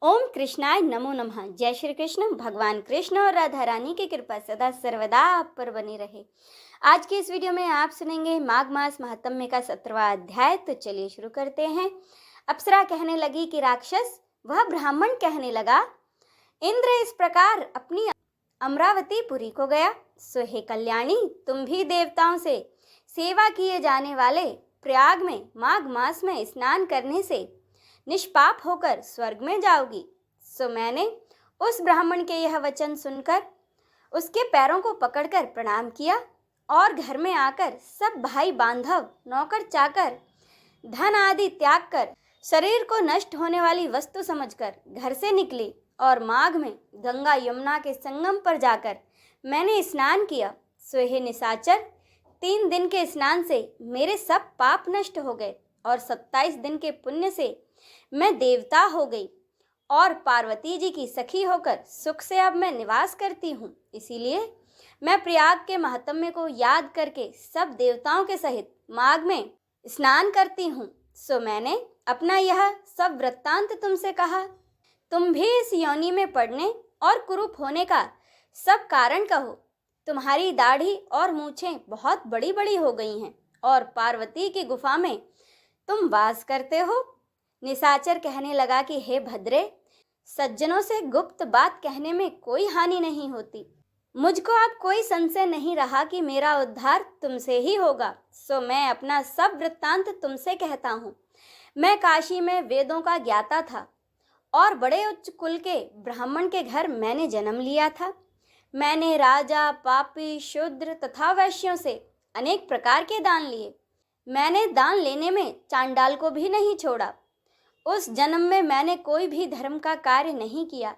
ओम कृष्णाय नमो नमः। जय श्री कृष्ण। भगवान कृष्ण और राधा रानी की कृपा सदा सर्वदा आप पर बनी रहे। आज की इस वीडियो में आप सुनेंगे माघ मास महात्म्य का 17वां अध्याय। तो चलिए शुरू करते हैं। अप्सरा कहने लगी कि राक्षस, वह ब्राह्मण कहने लगा, इंद्र इस प्रकार अपनी अमरावतीपुरी को गया। सो हे कल्याणी, तुम भी देवताओं से सेवा किए जाने वाले प्रयाग में माघ मास में स्नान करने से निष्पाप होकर स्वर्ग में जाओगी। सो मैंने उस ब्राह्मण के यह वचन सुनकर उसके पैरों को पकड़कर प्रणाम किया और घर में आकर सब भाई बांधव, नौकर चाकर, धन आदि त्याग कर शरीर को नष्ट होने वाली वस्तु समझकर घर से निकली और माघ में गंगा यमुना के संगम पर जाकर मैंने स्नान किया। सो हे निशाचर, 3 दिन के स्नान से मेरे सब पाप नष्ट हो गए और 27 दिन के पुण्य से मैं देवता हो गई और पार्वती जी की सखी होकर सुख से अब मैं निवास करती हूँ। इसीलिए मैं प्रयाग के महात्म्य को याद करके सब देवताओं के सहित माघ में स्नान करती हूँ। सो मैंने अपना यह सब वृत्तांत तुमसे कहा। तुम भी इस योनि में पड़ने और कुरूप होने का सब कारण कहो। तुम्हारी दाढ़ी और मूछें बहुत बड़ी बड़ी हो गई हैं और पार्वती की गुफा में तुम वास करते हो। निशाचर कहने लगा कि हे भद्रे, सज्जनों से गुप्त बात कहने में कोई हानि नहीं होती। मुझको अब कोई संशय नहीं रहा कि मेरा उद्धार तुमसे ही होगा। सो मैं अपना सब वृत्तांत तुमसे कहता हूँ। मैं काशी में वेदों का ज्ञाता था और बड़े उच्च कुल के ब्राह्मण के घर मैंने जन्म लिया था। मैंने राजा, पापी, शूद्र तथा वैश्यों से अनेक प्रकार के दान लिए। मैंने दान लेने में चांडाल को भी नहीं छोड़ा। उस जन्म में मैंने कोई भी धर्म का कार्य नहीं किया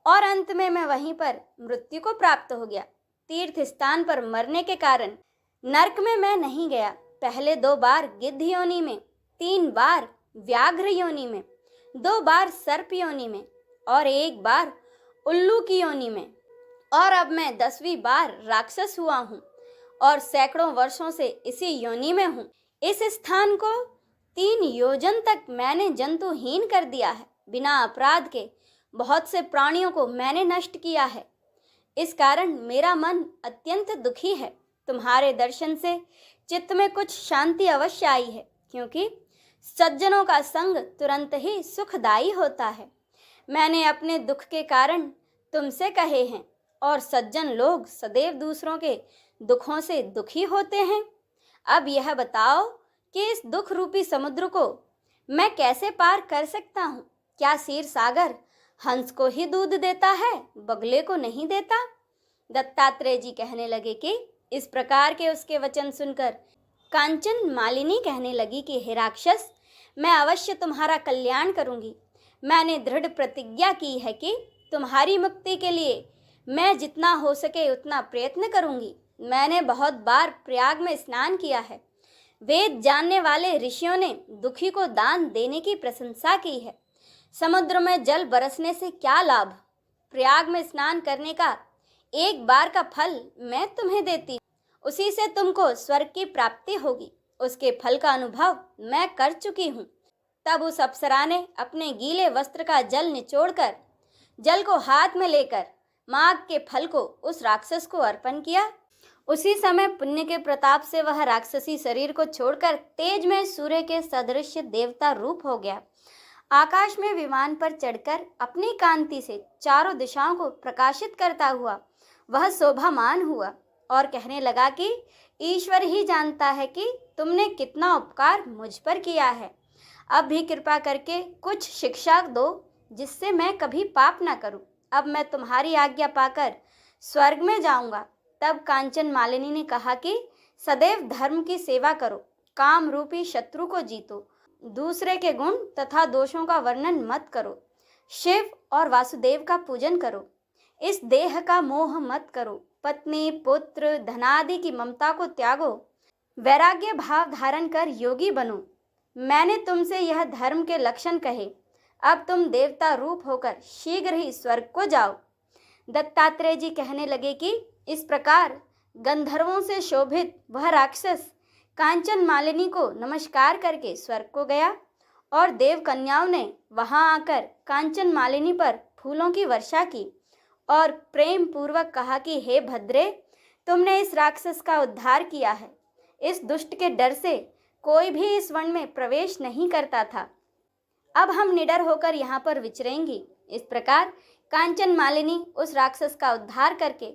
और अंत में मैं वहीं पर मृत्यु को प्राप्त हो गया। तीर्थ स्थान पर मरने के कारण नरक में मैं नहीं गया। पहले 2 बार गिद्ध योनि में, 3 बार व्याघ्र योनि में, 2 बार सर्प योनि में और 1 बार उल्लू की योनि में, और अब मैं 10वीं बार राक्षस हुआ हूँ और सैकड़ों वर्षों से इसी योनि में हूँ। इस स्थान को 3 योजन तक मैंने जंतुहीन कर दिया है। बिना अपराध के बहुत से प्राणियों को मैंने नष्ट किया है। इस कारण मेरा मन अत्यंत दुखी है। तुम्हारे दर्शन से चित्त में कुछ शांति अवश्य आई है, क्योंकि सज्जनों का संग तुरंत ही सुखदायी होता है। मैंने अपने दुख के कारण तुमसे कहे हैं और सज्जन लोग सदैव दूसरों के दुखों से दुखी होते हैं। अब यह बताओ कि इस दुख रूपी समुद्र को मैं कैसे पार कर सकता हूँ? क्या क्षीर सागर हंस को ही दूध देता है, बगले को नहीं देता? दत्तात्रेय जी कहने लगे कि इस प्रकार के उसके वचन सुनकर कांचन मालिनी कहने लगी कि हे राक्षस, मैं अवश्य तुम्हारा कल्याण करूंगी। मैंने दृढ़ प्रतिज्ञा की है कि तुम्हारी मुक्ति के लिए मैं जितना हो सके उतना प्रयत्न करूंगी। मैंने बहुत बार प्रयाग में स्नान किया है। वेद जानने वाले ऋषियों ने दुखी को दान देने की प्रशंसा की है। समुद्र में जल बरसने से क्या लाभ? प्रयाग में स्नान करने का 1 बार का फल मैं तुम्हें देती, उसी से तुमको स्वर्ग की प्राप्ति होगी। उसके फल का अनुभव मैं कर चुकी हूँ। तब उस अप्सरा ने अपने गीले वस्त्र का जल निचोड़कर जल को हाथ में लेकर माघ के फल को उस राक्षस को अर्पण किया। उसी समय पुण्य के प्रताप से वह राक्षसी शरीर को छोड़कर तेज में सूर्य के सदृश देवता रूप हो गया। आकाश में विमान पर चढ़कर अपनी कांति से चारों दिशाओं को प्रकाशित करता हुआ वह शोभामान हुआ और कहने लगा कि ईश्वर ही जानता है कि तुमने कितना उपकार मुझ पर किया है। अब भी कृपा करके कुछ शिक्षा दो जिससे मैं कभी पाप ना करूं। अब मैं तुम्हारी आज्ञा पाकर स्वर्ग में जाऊंगा। तब कांचन मालिनी ने कहा कि सदैव धर्म की सेवा करो, काम रूपी शत्रु को जीतो, दूसरे के गुण तथा दोषों का वर्णन मत करो, शिव और वासुदेव का पूजन करो, इस देह का मोह मत करो, पत्नी, पुत्र, धनादि की ममता को त्यागो, वैराग्य भाव धारण कर योगी बनो। मैंने तुमसे यह धर्म के लक्षण कहे। अब तुम देवता रूप होकर शीघ्र ही स्वर्ग को जाओ। दत्तात्रेय जी कहने लगे कि इस प्रकार गंधर्वों से शोभित वह राक्षस कांचन मालिनी को नमस्कार करके स्वर्ग को गया और देव कन्याओं ने वहां आकर कांचन मालिनी पर फूलों की वर्षा की और प्रेम पूर्वक कहा कि हे भद्रे, तुमने इस राक्षस का उद्धार किया है। इस दुष्ट के डर से कोई भी इस वन में प्रवेश नहीं करता था। अब हम निडर होकर यहाँ पर विचरेंगी। इस प्रकार कांचन मालिनी उस राक्षस का उद्धार करके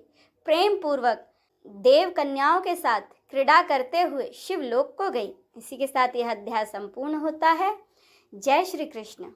प्रेम पूर्वक देव कन्याओं के साथ क्रीड़ा करते हुए शिवलोक को गई। इसी के साथ यह अध्याय संपूर्ण होता है। जय श्री कृष्ण।